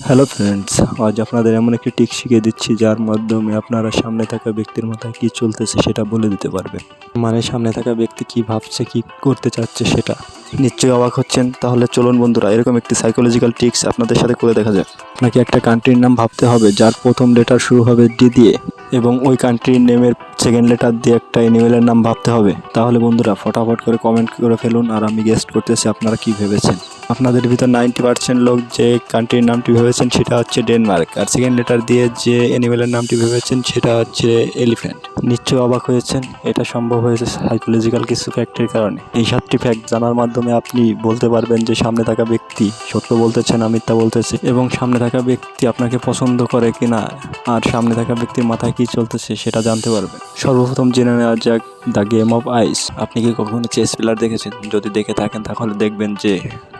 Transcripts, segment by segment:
Hello friends, আজ আপনাদের এমন একটি ট্রিক শিখিয়ে দিচ্ছি যার মাধ্যমে আপনারা সামনে থাকা ব্যক্তির মাথায় কী চলতেছে সেটা বলে দিতে পারবেন। মানে সামনে থাকা ব্যক্তি কি ভাবছে, কি করতে চাচ্ছে সেটা। নিশ্চয়ই অবাক হচ্ছেন, তাহলে চলুন বন্ধুরা এরকম একটি সাইকোলজিক্যাল ট্রিক্স আপনাদের সাথে করে দেখা যায়। আপনাকে একটা কান্ট্রির নাম ভাবতে হবে যার প্রথম লেটার শুরু হবে ডি দিয়ে, এবং ওই কান্ট্রির নেমের সেকেন্ড লেটার দিয়ে একটা অ্যানিমেলের নাম ভাবতে হবে। তাহলে বন্ধুরা ফটাফট করে কমেন্ট করে ফেলুন, আর আমি গেস্ট করতেছি আপনারা কি ভেবেছেন। আপনাদের ভিতর 90% লোক যে কান্ট্রির নামটি ভেবেছেন সেটা হচ্ছে ডেনমার্ক, আর সেকেন্ড লেটার দিয়ে যে অ্যানিমেলের নামটি ভেবেছেন সেটা হচ্ছে এলিফ্যান্ট। নিশ্চয়ই অবাক হয়েছেন, এটা সম্ভব হয়েছে সাইকোলজিক্যাল কিছু ফ্যাক্টের কারণে। এই 7টি ফ্যাক্ট জানার মাধ্যমে আপনি বলতে পারবেন যে সামনে থাকা ব্যক্তি সত্য বলতেছে না মিথ্যা বলতেছে, এবং সামনে থাকা ব্যক্তি আপনাকে পছন্দ করে কিনা আর সামনে থাকা ব্যক্তির মাথায় কি চলতেছে সেটা জানতে পারবেন। সর্বপ্রথম জেনে নেওয়া যাক দ্য গেম অফ আইস। আপনি কি কখনো চেস প্লেয়ার দেখেছেন? যদি দেখে থাকেন তাহলে দেখবেন যে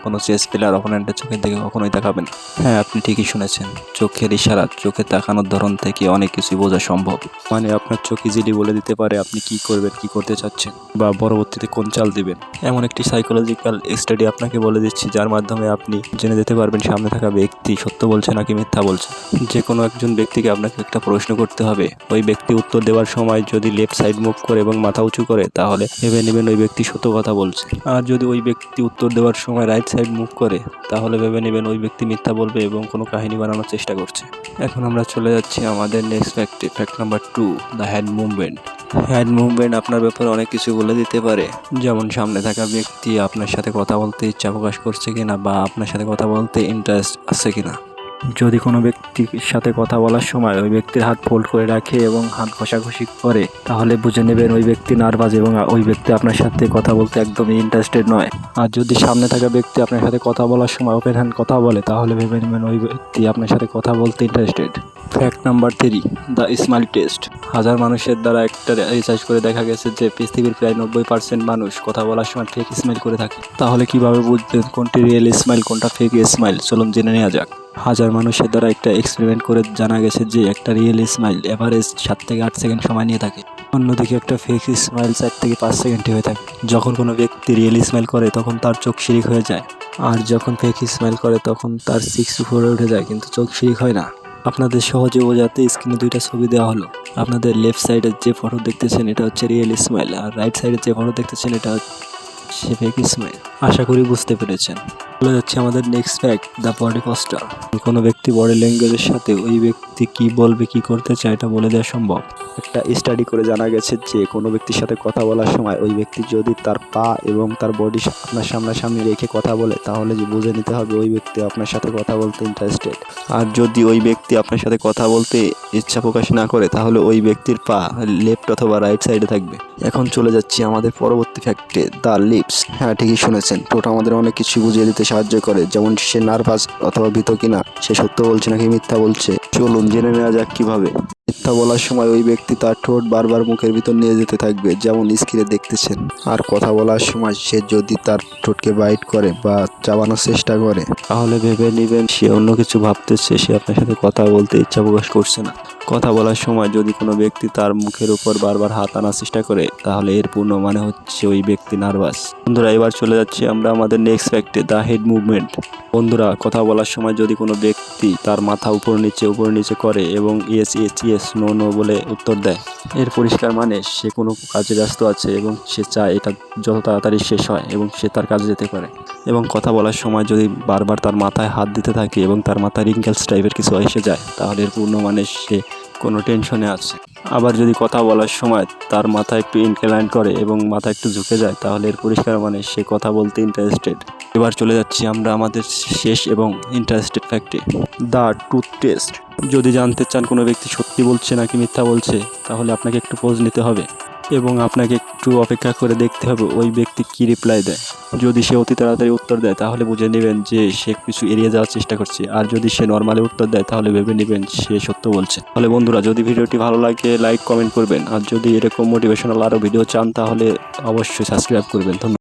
কোনো চেস প্লেয়ার অপোনেন্টের চোখের দিকে কখনোই তাকাবেন। হ্যাঁ, আপনি ঠিকই শুনেছেন, চোখের ইশারা, চোখে তাকানোর ধরন থেকে অনেক কিছুই বোঝা সম্ভব। মানে আপনার চোখ ইজিলি বলে দিতে পারে আপনি কি করবেন, কি করতে চাচ্ছেন, বা পরবর্তীতে কোন চাল দিবেন। এমন একটি সাইকোলজিক্যাল স্টাডি আপনাকে বলে দিচ্ছি যার মাধ্যমে আপনি জেনে যেতে পারবেন সামনে থাকা ব্যক্তি সত্য বলছে নাকি মিথ্যা বলছে। যে কোনো একজন ব্যক্তিকে আপনাকে একটা প্রশ্ন করতে হবে, ওই ব্যক্তি উত্তর দেওয়ার সময় যদি লেফট সাইড মুভ করে এবং মাথা উঁচু করে তাহলে ভেবে নেবেন ওই ব্যক্তি সত্য কথা বলছে, আর যদি ওই ব্যক্তি উত্তর দেওয়ার সময় রাইট সাইড মুভ করে তাহলে ভেবে নেবেন ওই ব্যক্তি মিথ্যা বলবে এবং কোনো কাহিনী বানানোর চেষ্টা করছে। এখন আমরা চলে যাচ্ছি আমাদের নেক্সট ফ্যাক্টে। Fact number 2, the hand movement. Hand movement আপনার ব্যাপারে অনেক কিছু বলে দিতে পারে, যেমন সামনে থাকা ব্যক্তি আপনার সাথে কথা বলতে ইচ্ছা প্রকাশ করছে কিনা বা আপনার সাথে কথা বলতে ইন্টারেস্ট আছে কিনা। যদি কোনো ব্যক্তির সাথে কথা বলার সময় ওই ব্যক্তির হাত ফোল্ড করে রাখে এবং হাত ঘষাঘষি করে তাহলে বুঝে নেবেন ওই ব্যক্তি নার্ভাস এবং ওই ব্যক্তি আপনার সাথে কথা বলতে একদমই ইন্টারেস্টেড নয়। আর যদি সামনে থাকা ব্যক্তি আপনার সাথে কথা বলার সময় ওপেন হ্যান্ড কথা বলে তাহলে ভেবে নেবেন ওই ব্যক্তি আপনার সাথে কথা বলতে interested. Fact number 3, the smile test. হাজার মানুষের দ্বারা একটা রিসার্চ করে দেখা গেছে যে পৃথিবীর প্রায় 90% মানুষ কথা বলার সময় ফেক স্মাইল করে থাকে। তাহলে কিভাবে বুঝবেন কোনটি রিয়েল স্মাইল কোনটা ফেক স্মাইল, চলুন জেনে নেওয়া যাক। হাজার মানুষের দ্বারা একটা এক্সপেরিমেন্ট করে জানা গেছে যে একটা রিয়েল স্মাইল এভারেজ 7 থেকে 8 সেকেন্ড সময় নিয়ে থাকে, অন্যদিকে একটা ফেক স্মাইল 4 থেকে 5 সেকেন্ডে হয়ে থাকে। যখন কোনো ব্যক্তি রিয়েল স্মাইল করে তখন তার চোখ শিরিক হয়ে যায়, আর যখন ফেক স্মাইল করে তখন তার 6 উপরে উঠে যায় কিন্তু চোখ শিরিক হয় না। আপনাদের সহজে বোঝাতে স্ক্রিনে 2টা ছবি দেওয়া হলো। আপনাদের লেফট সাইডের যে ফটো দেখতেছেন এটা হচ্ছে রিয়েল স্মাইল, আর রাইট সাইডের যে ফটো দেখতেছেন এটা হচ্ছে ফেক স্মাইল। আশা করি বুঝতে পেরেছেন। চলে যাচ্ছে আমাদের next fact, the body poster. কোনো ব্যক্তি বডি ল্যাঙ্গুয়েজের সাথে ওই ব্যক্তি কি বলবে, কি করতে চায় এটা বলে দেওয়া সম্ভব। একটা স্টাডি করে জানা গেছে যে কোনো ব্যক্তির সাথে কথা বলার সময় ওই ব্যক্তি যদি তার পা এবং তার বডি আপনার সামনাসামনি রেখে কথা বলে তাহলে যে বুঝে নিতে হবে ওই ব্যক্তি আপনার সাথে কথা বলতে ইন্টারেস্টেড। আর যদি ওই ব্যক্তি আপনার সাথে কথা বলতে ইচ্ছা প্রকাশ না করে তাহলে ওই ব্যক্তির পা লেফট অথবা রাইট সাইডে থাকবে। এখন চলে যাচ্ছি আমাদের পরবর্তী ফ্যাক্টে, দ্য লিপস। হ্যাঁ, ঠিকই শুনেছেন, ঠোঁট আমাদের অনেক কিছু বুঝিয়ে দিতে সাহায্য করে, যেমন সে নার্ভাস অথবা ভীত কিনা, সে সত্য বলছে নাকি মিথ্যা বলছে। চলুন জেনে নেওয়া যাক কিভাবে। মিথ্যা বলার সময় ওই ব্যক্তি তার ঠোঁট বারবার মুখের ভিতর নিয়ে যেতে থাকবে, যেমন স্ক্রিনে দেখতেছেন। আর কথা বলার সময় সে যদি তার ঠোঁটকে বাইট করে বা চাবানোর চেষ্টা করে তাহলে ভেবে নেবেন সে অন্য কিছু ভাবতেছে, সে আপনার সাথে কথা বলতে ইচ্ছা প্রকাশ করছে না। কথা বলার সময় যদি কোনো ব্যক্তি তার মুখের উপর বারবার হাত আনার চেষ্টা করে তাহলে এর পূর্ণ মানে হচ্ছে ওই ব্যক্তি নার্ভাস। বন্ধুরা এবার চলে যাচ্ছি আমরা আমাদের নেক্সট ফ্যাক্টে, দ্য হেড মুভমেন্ট। বন্ধুরা কথা বলার সময় যদি কোনো ব্যক্তি তার মাথা উপর নিচে করে এবং yes yes yes no no বলে উত্তর দেয়, এর পরিষ্কার মানে সে কোনো কাজে ব্যস্ত আছে এবং সে চায় এটা যত তাড়াতাড়ি শেষ হয় এবং সে তার কাজে যেতে পারে। এবং কথা বলার সময় যদি বারবার তার মাথায় হাত দিতে থাকে এবং তার মাথায় রিঙ্কেলস টাইপের কিছু এসে যায় তাহলে এর পূর্ণ মানে সে কোনো টেনশনে আছে। আবার যদি কথা বলার সময় তার মাথা একটু ইনক্লাইন করে এবং মাথা একটু ঝুঁকে যায় তাহলে এর পরিষ্কার মানে সে কথা বলতে ইন্টারেস্টেড। এবার চলে যাচ্ছি আমরা আমাদের শেষ এবং ইন্টারেস্টেড ফ্যাক্টে, দ্য টুথ টেস্ট। যদি জানতে চান কোনো ব্যক্তি সত্যি বলছে নাকি মিথ্যা বলছে তাহলে আপনাকে একটু পোজ নিতে হবে এবং আপনাকে একটু অপেক্ষা করে দেখতে হবে ওই ব্যক্তি কী রিপ্লাই দেয়। যদি সে অতি তাড়াতাড়ি উত্তর দেয় তাহলে বুঝে নেবেন যে সে কিছু এড়িয়ে যাওয়ার চেষ্টা করছে, আর যদি সে নর্মালি উত্তর দেয় তাহলে ভেবে নেবেন সে সত্য বলছে। তাহলে বন্ধুরা যদি ভিডিওটি ভালো লাগে লাইক কমেন্ট করবেন, আর যদি এরকম মোটিভেশনাল আরও ভিডিও চান তাহলে অবশ্যই সাবস্ক্রাইব করবেন। ধন্যবাদ।